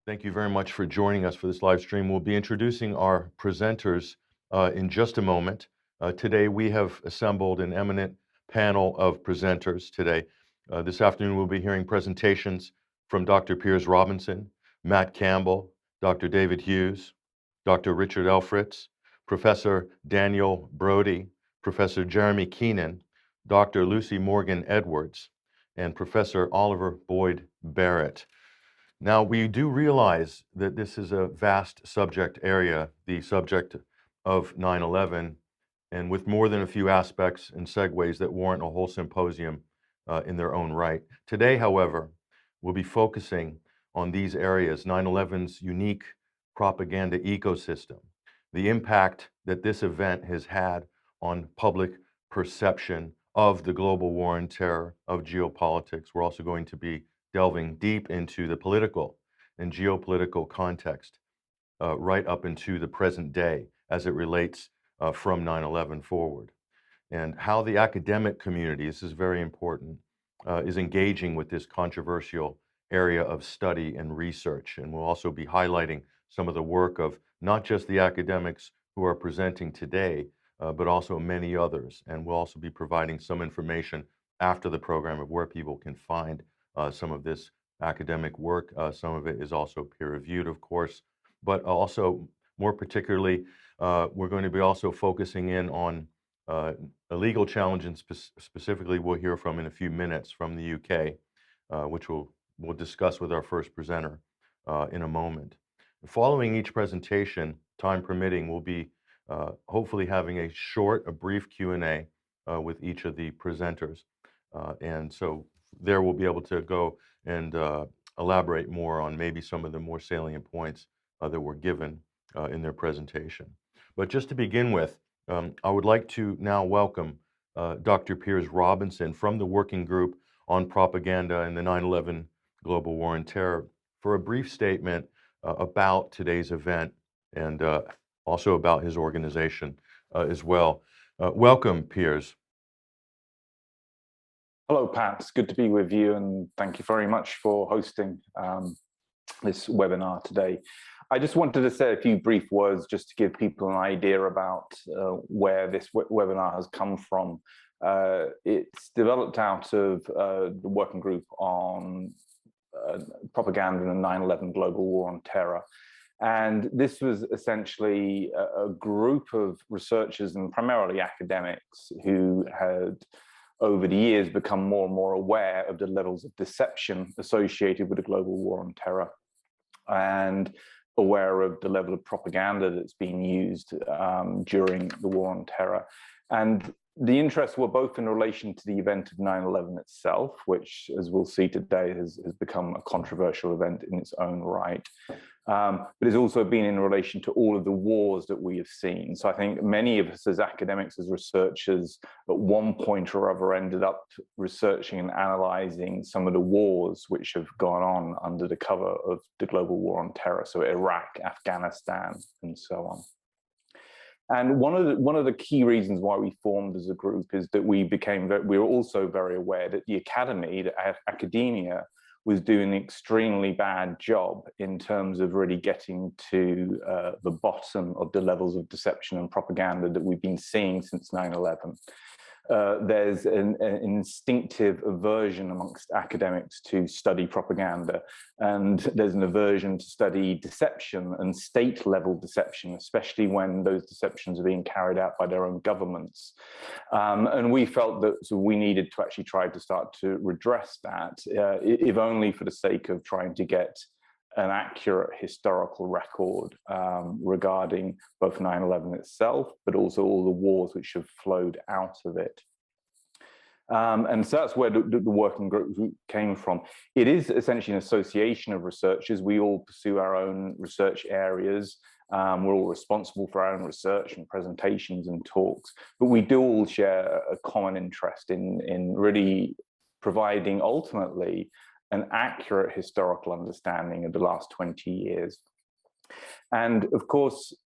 Thank you very much for joining us for this live stream. We'll be introducing our presenters in just a moment. Today, we have assembled an eminent panel of presenters today. This afternoon, we'll be hearing presentations from Dr. Piers Robinson, Matt Campbell, Dr. David Hughes, Dr. Richard Elfritz, Professor Daniel Brody, Professor Jeremy Keenan, Dr. Lucy Morgan Edwards, and Professor Oliver Boyd Barrett. Now, we do realize that this is a vast subject area, the subject of 9/11, and with more than a few aspects and segues that warrant a whole symposium in their own right. Today, however, we'll be focusing on these areas, 9/11's unique propaganda ecosystem, the impact that this event has had on public perception of the global war on terror, of geopolitics. We're also going to be delving deep into the political and geopolitical context right up into the present day as it relates from 9/11 forward. And how the academic community, this is very important, is engaging with this controversial area of study and research. And we'll also be highlighting some of the work of not just the academics who are presenting today, but also many others. And we'll also be providing some information after the program of where people can find some of this academic work. Some of it is also peer-reviewed, of course, but also more particularly, we're going to be also focusing in on a legal challenge, and specifically we'll hear from in a few minutes from the UK, which we'll discuss with our first presenter in a moment. Following each presentation, time permitting, we'll be hopefully having a brief Q&A with each of the presenters. And so there we'll be able to go and elaborate more on maybe some of the more salient points that were given in their presentation. But just to begin with, I would like to now welcome Dr. Piers Robinson from the Working Group on Propaganda and the 9/11 Global War on Terror for a brief statement about today's event and also about his organization as well. Welcome, Piers. Hello, Pat. It's good to be with you, and thank you very much for hosting this webinar today. I just wanted to say a few brief words just to give people an idea about where this webinar has come from. It's developed out of the Working Group on Propaganda and the 9/11 Global War on Terror. And this was essentially a group of researchers and primarily academics who had over the years become more and more aware of the levels of deception associated with the global war on terror and aware of the level of propaganda that's been used during the war on terror. And the interests were both in relation to the event of 9/11 itself, which, as we'll see today, has become a controversial event in its own right. But it's also been in relation to all of the wars that we have seen. So I think many of us as academics, as researchers, at one point or other ended up researching and analyzing some of the wars which have gone on under the cover of the global war on terror. So Iraq, Afghanistan, and so on. And one of the key reasons why we formed as a group is that we were also very aware that the academy, the academia, was doing an extremely bad job in terms of really getting to the bottom of the levels of deception and propaganda that we've been seeing since 9/11. There's an instinctive aversion amongst academics to study propaganda, and there's an aversion to study deception and state-level deception, especially when those deceptions are being carried out by their own governments. And we felt that we needed to actually try to start to redress that, if only for the sake of trying to get an accurate historical record regarding both 9/11 itself, but also all the wars which have flowed out of it. And so that's where the working group came from. It is essentially an association of researchers. We all pursue our own research areas. We're all responsible for our own research and presentations and talks, but we do all share a common interest in really providing ultimately an accurate historical understanding of the last 20 years. And of course,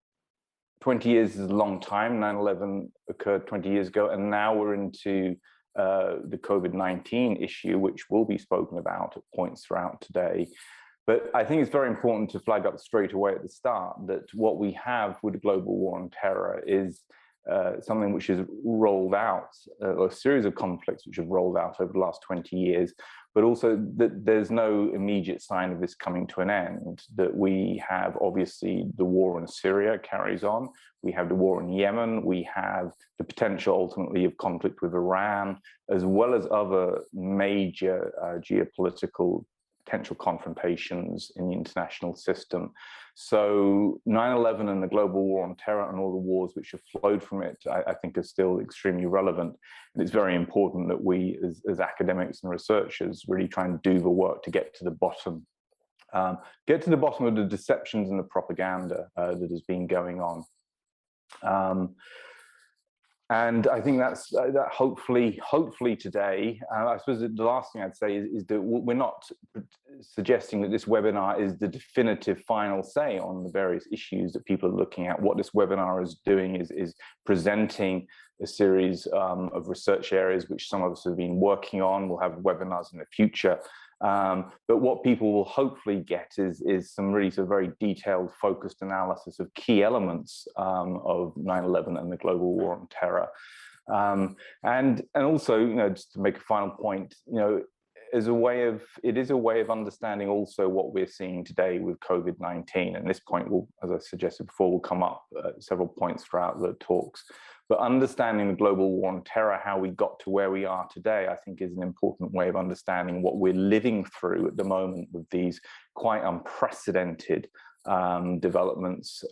20 years is a long time. 9/11 occurred 20 years ago, and now we're into the COVID-19 issue, which will be spoken about at points throughout today. But I think it's very important to flag up straight away at the start that what we have with the global war on terror is something which is rolled out, or a series of conflicts which have rolled out over the last 20 years, but also that there's no immediate sign of this coming to an end, that we have obviously the war in Syria carries on, we have the war in Yemen, we have the potential ultimately of conflict with Iran, as well as other major geopolitical potential confrontations in the international system. So 9/11 and the global war on terror and all the wars which have flowed from it, I think are still extremely relevant. And it's very important that we, as academics and researchers, really try and do the work to get to the bottom of the deceptions and the propaganda that has been going on. And I think that's that hopefully today, I suppose the last thing I'd say is that we're not suggesting that this webinar is the definitive final say on the various issues that people are looking at. What this webinar is doing is presenting a series of research areas which some of us have been working on. We'll have webinars in the future. But what people will hopefully get is some really sort of very detailed, focused analysis of key elements of 9/11 and the global war on terror. And also, just to make a final point, it is a way of understanding also what we're seeing today with COVID-19. And this point will, as I suggested before, will come up at several points throughout the talks. But understanding the global war on terror, how we got to where we are today, I think is an important way of understanding what we're living through at the moment with these quite unprecedented developments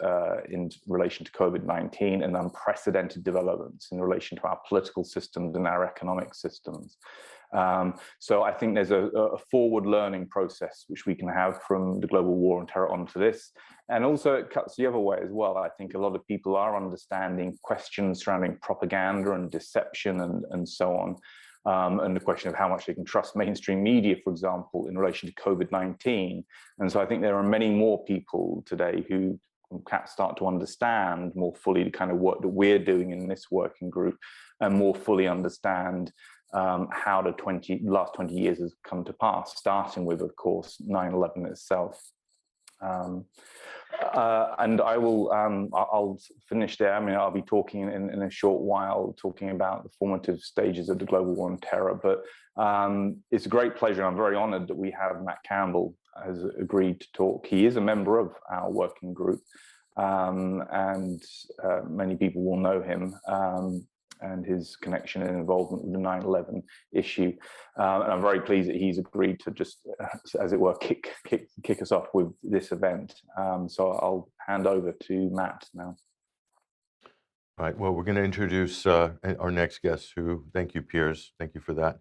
in relation to COVID-19 and unprecedented developments in relation to our political systems and our economic systems. So I think there's a forward learning process which we can have from the global war on terror onto this. And also it cuts the other way as well. I think a lot of people are understanding questions surrounding propaganda and deception and so on. And the question of how much they can trust mainstream media, for example, in relation to COVID-19. And so I think there are many more people today who can start to understand more fully the kind of work that we're doing in this working group and more fully understand how the last 20 years has come to pass, starting with, of course, 9/11 itself. And I'll finish there. I mean, I'll be talking in a short while, talking about the formative stages of the global war on terror. But it's a great pleasure. I'm very honored that we have Matt Campbell has agreed to talk. He is a member of our working group, and many people will know him. And his connection and involvement with the 9/11 issue. And I'm very pleased that he's agreed to just, as it were, kick us off with this event. So I'll hand over to Matt now. All right, well, we're going to introduce our next guest, thank you, Piers, thank you for that.